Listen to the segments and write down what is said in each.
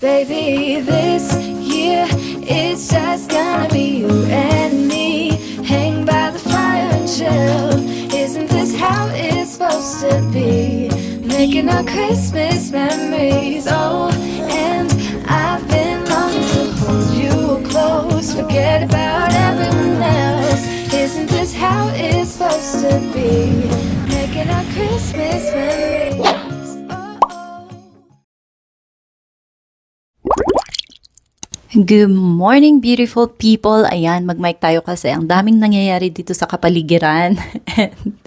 Baby, this year it's just gonna be you and me. Hang by the fire and chill. Isn't this how it's supposed to be? Making our Christmas memories. Oh, and I've been longing to hold you close. Forget about everyone else. Isn't this how it's supposed to be? Making our Christmas memories. Good morning, beautiful people. Ayan, mag-mic tayo kasi ang daming nangyayari dito sa kapaligiran. And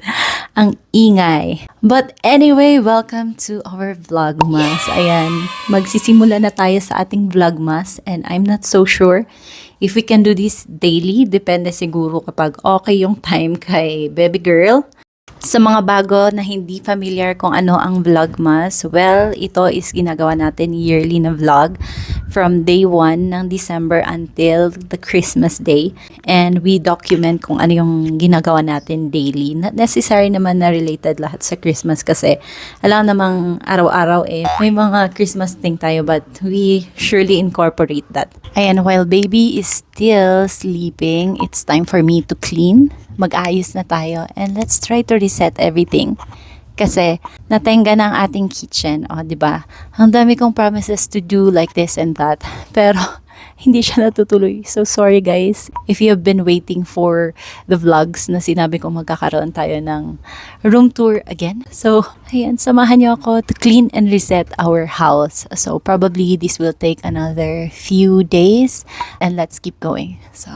ang ingay. But anyway, welcome to our Vlogmas. Ayan, magsisimula na tayo sa ating Vlogmas and I'm not so sure if we can do this daily. Depende siguro kapag okay yung time kay baby girl. Sa mga bago na hindi familiar kung ano ang Vlogmas, well, ito is ginagawa natin yearly na vlog from day 1 ng December until the Christmas day. And we document kung ano yung ginagawa natin daily. Not necessary naman na related lahat sa Christmas kasi alam namang araw-araw may mga Christmas thing tayo but we surely incorporate that. Ayan, while baby is still sleeping, it's time for me to clean. Mag-ayos na tayo and let's try to reset everything. Kasi natenga na ang ating kitchen, di ba? Ang dami kong promises to do like this and that. Pero hindi siya natutuloy. So sorry guys if you have been waiting for the vlogs na sinabi kong magkakaroon tayo ng room tour again. So ayan, samahan niyo ako to clean and reset our house. So probably this will take another few days and let's keep going. So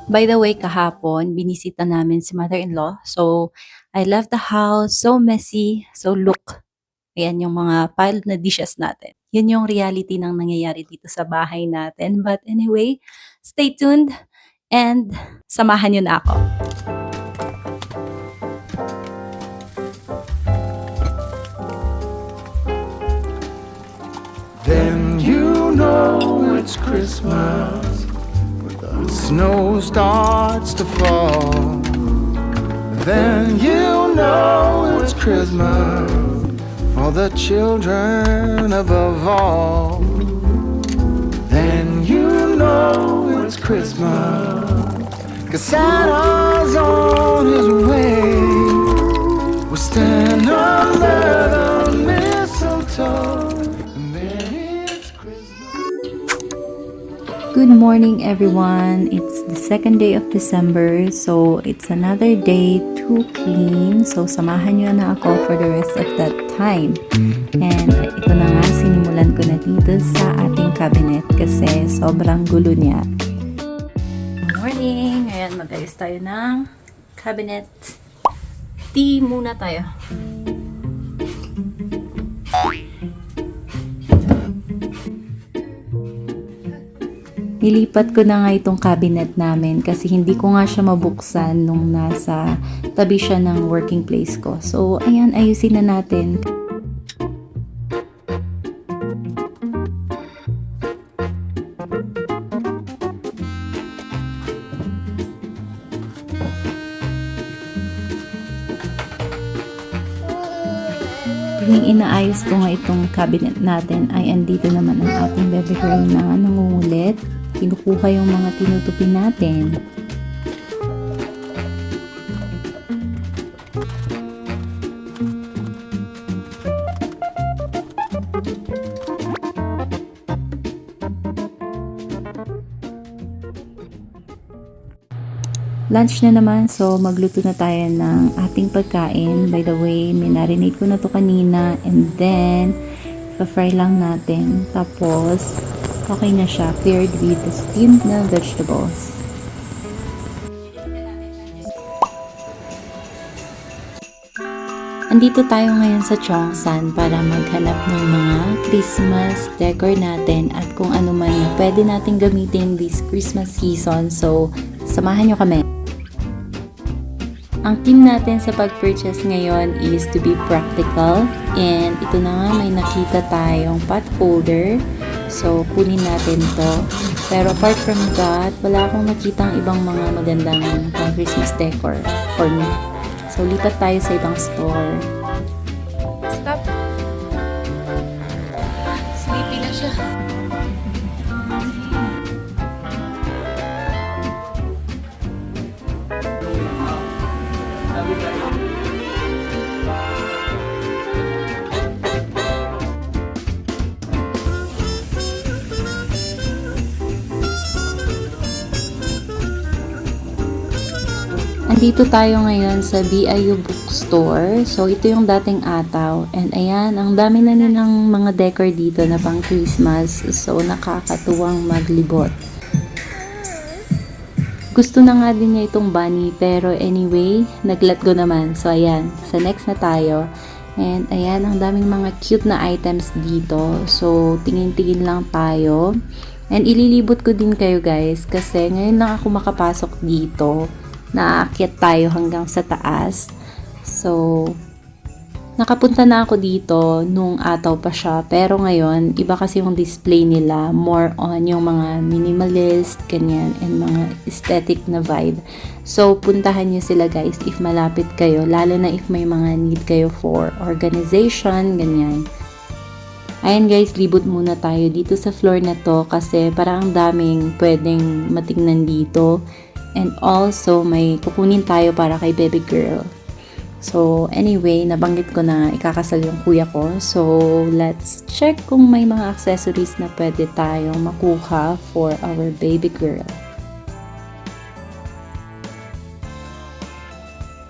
by the way, kahapon, binisita namin si mother-in-law. So, I left the house so messy. So, look. Ayan yung mga piled na dishes natin. Yun yung reality ng nangyayari dito sa bahay natin. But anyway, stay tuned and samahan nyo na ako. Then you know it's Christmas. Snow starts to fall. Then you know it's Christmas for the children above all. Then you know it's Christmas 'cause Santa's on his way. We'll stand under the mistletoe. Good morning everyone. It's the second day of December. So it's another day to clean. So samahan nyo na ako for the rest of that time. And ito na nga, sinimulan ko na dito sa ating cabinet kasi sobrang gulo niya. Good morning. Ayan, mag-ayos tayo ng cabinet. Tea muna tayo. Nilipat ko na nga itong cabinet namin kasi hindi ko nga siya mabuksan nung nasa tabi siya ng working place ko. So, ayan, ayusin na natin. Tuwing inaayos ko nga itong cabinet natin ay andito naman ang ating baby girl na nangungulit. Kinukuha yung mga tinutupi natin. Lunch na naman, so magluto na tayo ng ating pagkain. By the way, minarinate ko na to kanina and then pa-fry lang natin. Tapos, okay na siya, paired with the steamed na vegetables. Andito tayo ngayon sa Cheongsan para maghanap ng mga Christmas decor natin at kung ano man na pwede natin gamitin this Christmas season. So, samahan nyo kami. Ang team natin sa pag-purchase ngayon is to be practical and ito na nga may nakita tayong pot holder. So, kunin natin to. Pero apart from that, wala akong nakitang ibang mga magandang pang Christmas decor for me. So, lipat tayo sa ibang store. Stop. Sleepy na siya. Andito tayo ngayon sa BIU Bookstore. So, ito yung dating Ataw. And ayan, ang dami na nilang mga decor dito na pang Christmas. So, nakakatuwang maglibot. Gusto na nga din niya itong bunny. Pero anyway, nag-let go naman. So, ayan. Sa next na tayo. And ayan, ang daming mga cute na items dito. So, tingin-tingin lang tayo. And ililibot ko din kayo guys. Kasi ngayon lang ako makapasok dito. Naakyat tayo hanggang sa taas. So, nakapunta na ako dito nung Ataw pa siya. Pero ngayon, iba kasi yung display nila. More on yung mga minimalist, ganyan, and mga aesthetic na vibe. So, puntahan nyo sila guys if malapit kayo. Lalo na if may mga need kayo for organization, ganyan. Ayan guys, libot muna tayo dito sa floor na to kasi parang daming pwedeng matingnan dito. And also, may kukunin tayo para kay baby girl. So, anyway, nabanggit ko na ikakasal yung kuya ko. So, let's check kung may mga accessories na pwede tayong makuha for our baby girl.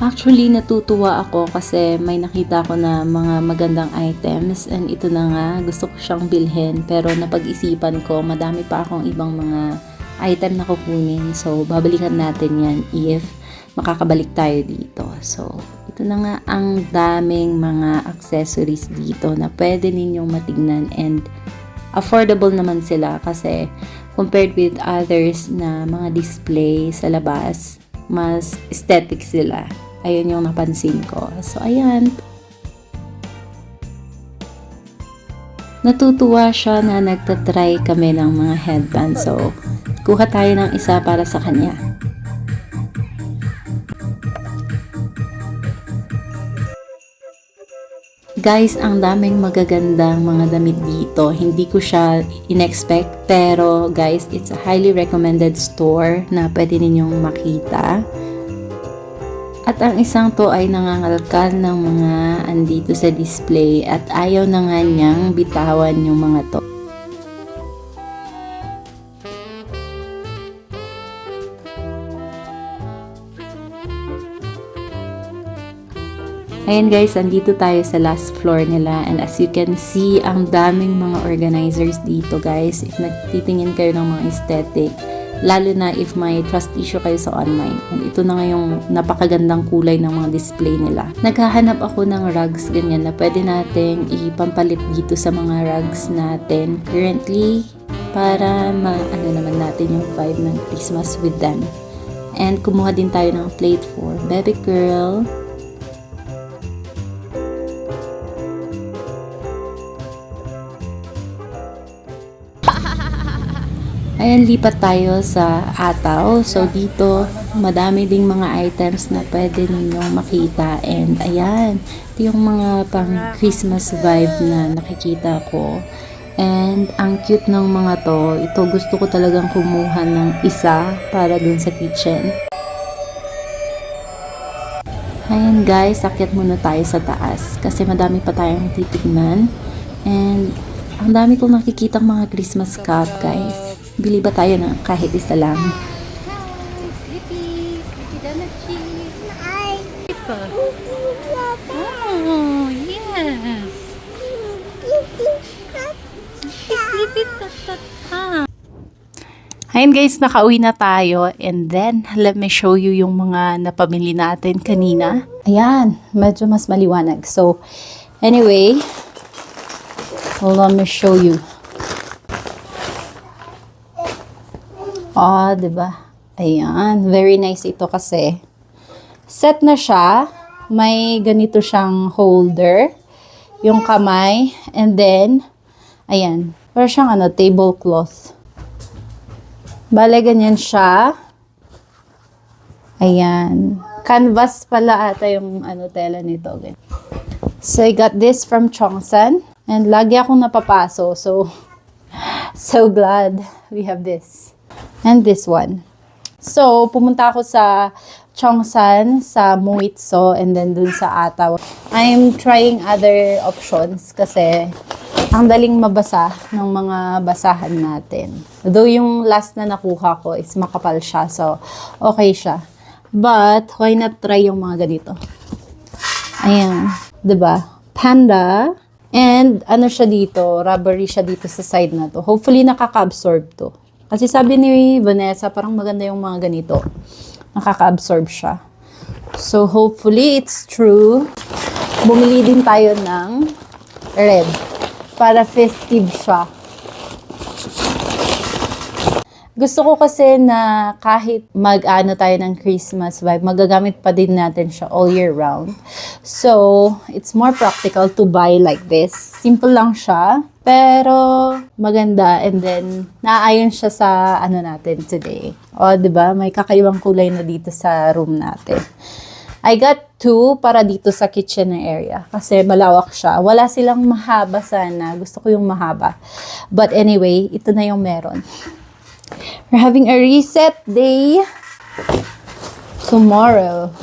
Actually, natutuwa ako kasi may nakita ko na mga magandang items and ito na nga, gusto ko siyang bilhin. Pero napag-isipan ko, madami pa akong ibang mga item na kukunin. So, babalikan natin yan if makakabalik tayo dito. So, ito na nga ang daming mga accessories dito na pwede ninyong matignan and affordable naman sila kasi compared with others na mga display sa labas, mas aesthetic sila. Ayun yung napansin ko. So, ayan. Natutuwa siya na nagtatry kami ng mga headband. So, kuha tayo ng isa para sa kanya. Guys, ang daming magagandang mga damit dito. Hindi ko siya in-expect. Pero guys, it's a highly recommended store na pwede ninyong makita. At ang isang to ay nangangalkal ng mga andito sa display at ayaw na nga niyang bitawan yung mga to. Ayan guys, andito tayo sa last floor nila and as you can see, ang daming mga organizers dito guys. If nagtitingin kayo ng mga aesthetic, lalo na if may trust issue kayo sa online. And ito na nga yung napakagandang kulay ng mga display nila. Naghahanap ako ng rugs ganyan na pwede nating ipampalit dito sa mga rugs natin. Currently, para ano naman natin yung vibe ng Christmas with them. And kumuha din tayo ng plate for baby girl. Ayan, lipat tayo sa Ataw. So, dito, madami ding mga items na pwede ninyong makita. And, ayan, ito yung mga pang Christmas vibe na nakikita ko. And, ang cute ng mga to. Ito, gusto ko talagang kumuha ng isa para dun sa kitchen. Ayan, guys, akyat muna tayo sa taas. Kasi madami pa tayong titignan. And, ang dami kong nakikitang mga Christmas cup, guys. Bili ba tayo na kahit isa lang? Sleepy. Sleepy donut cheese. Oh, yes. Sleepy tatata. Ayun guys, nakauwi na tayo. And then, let me show you yung mga napamili natin kanina. Ayan, medyo mas maliwanag. So, anyway, let me show you. Oh, diba? Ayan, very nice ito kasi. Set na siya. May ganito siyang holder. Yung kamay. And then, ayan. Para siyang tablecloth. Bale, ganyan siya. Ayan. Canvas pala ata yung tela nito. So, I got this from Chongsan. And lagi akong napapaso. So glad we have this. And this one. So, pumunta ako sa Chongsan, sa Muitso, and then dun sa Ataw. I'm trying other options kasi ang daling mabasa ng mga basahan natin. Though yung last na nakuha ko is makapal siya, so okay siya. But, why not try yung mga ganito? Ayan. Diba? Panda. And, siya dito, rubbery siya dito sa side na to. Hopefully, nakaka-absorb to. Kasi sabi ni Vanessa, parang maganda yung mga ganito. Nakaka-absorb siya. So, hopefully, it's true. Bumili din tayo ng red. Para festive siya. Gusto ko kasi na kahit tayo ng Christmas vibe, magagamit pa din natin siya all year round. So, it's more practical to buy like this. Simple lang siya, pero maganda. And then, naayon siya sa natin today. O, diba? May kakaibang kulay na dito sa room natin. I got 2 para dito sa kitchen area. Kasi malawak siya. Wala silang mahaba sana. Gusto ko yung mahaba. But anyway, ito na yung meron. We're having a reset day tomorrow.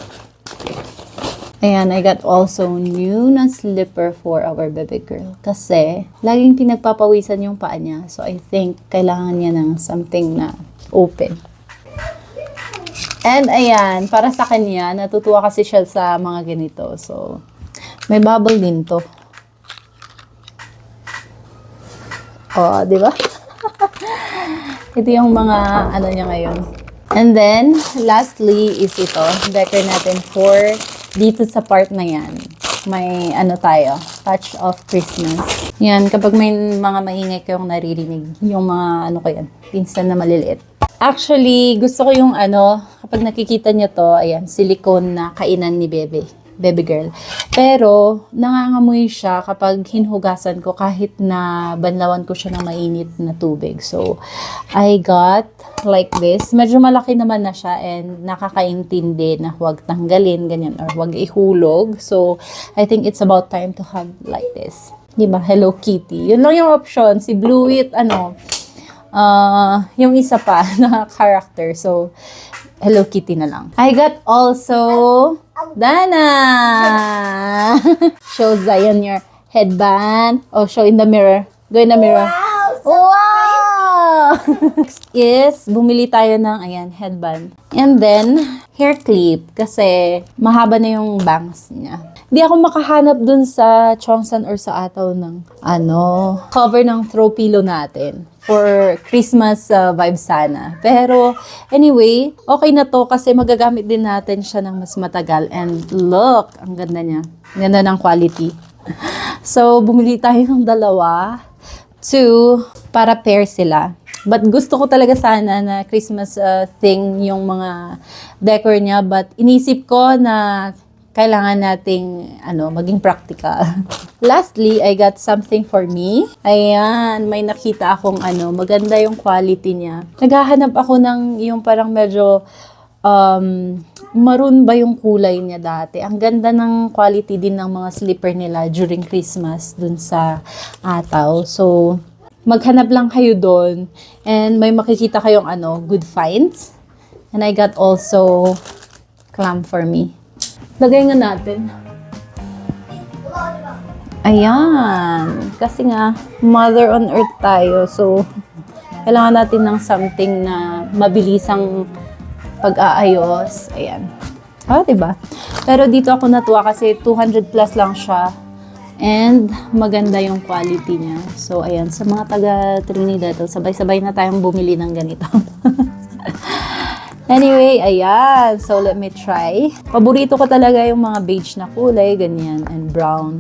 Ayan, I got also new na slipper for our baby girl. Kasi, laging pinagpapawisan yung paa niya. So, I think, kailangan niya ng something na open. And, ayan, para sa kanya, natutuwa kasi siya sa mga ganito. So, may bubble din to. Oh, di ba? Ito yung mga niya ngayon. And then, lastly is ito. Decor natin for dito sa part na yan. May tayo, touch of Christmas. Yan, kapag may mga maingay kayong naririnig, yung mga ko yan, pinsan na maliliit. Actually, gusto ko yung kapag nakikita nyo to, ayan, silicone na kainan ni baby girl. Pero, nangangamoy siya kapag hinhugasan ko kahit na banlawan ko siya ng mainit na tubig. So, I got like this. Medyo malaki naman na siya and nakakaintindi na huwag tanggalin, ganyan, or huwag ihulog. So, I think it's about time to have like this. Diba? Hello Kitty. Yun lang yung option. Si Blueit, yung isa pa na character. So, Hello Kitty na lang. I got also Dana! Show Zion your headband. Oh, show in the mirror. Go in the mirror. Wow! Next is, bumili tayo ng, headband. And then, hair clip. Kasi, mahaba na yung bangs niya. Hindi ako makahanap dun sa Chongsan or sa Ataw ng, cover ng throw pillow natin. For Christmas vibe sana. Pero, anyway, okay na to kasi magagamit din natin siya ng mas matagal. And look, ang ganda niya. Ganda ng quality. So, bumili tayo ng dalawa. Two, para pair sila. But gusto ko talaga sana na Christmas thing yung mga decor niya. But inisip ko na kailangan nating maging practical. Lastly, I got something for me. Ayan, may nakita akong maganda yung quality niya. Naghahanap ako ng yung parang medyo maroon ba yung kulay niya dati. Ang ganda ng quality din ng mga slipper nila during Christmas dun sa Ataw. So, maghanap lang kayo doon and may makikita kayong good finds. And I got also clam for me. Lagay nga natin. Ayan. Kasi nga, Mother on Earth tayo. So, kailangan natin ng something na mabilisang pag-aayos. Ayan. Diba? Pero dito ako natuwa kasi 200 plus lang siya. And maganda yung quality niya. So, ayan. Sa mga taga Trinidad, sabay-sabay na tayong bumili ng ganito. Anyway, ayan. So, let me try. Paborito ko talaga yung mga beige na kulay, ganyan, and brown.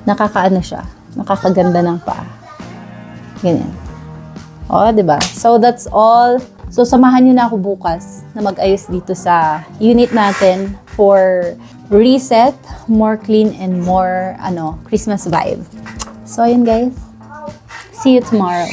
Nakakaano siya. Nakakaganda ng paa. Ganyan. Diba? So, that's all. So, samahan nyo na ako bukas na mag-ayos dito sa unit natin for reset, more clean, and more, Christmas vibe. So, ayun guys. See you tomorrow.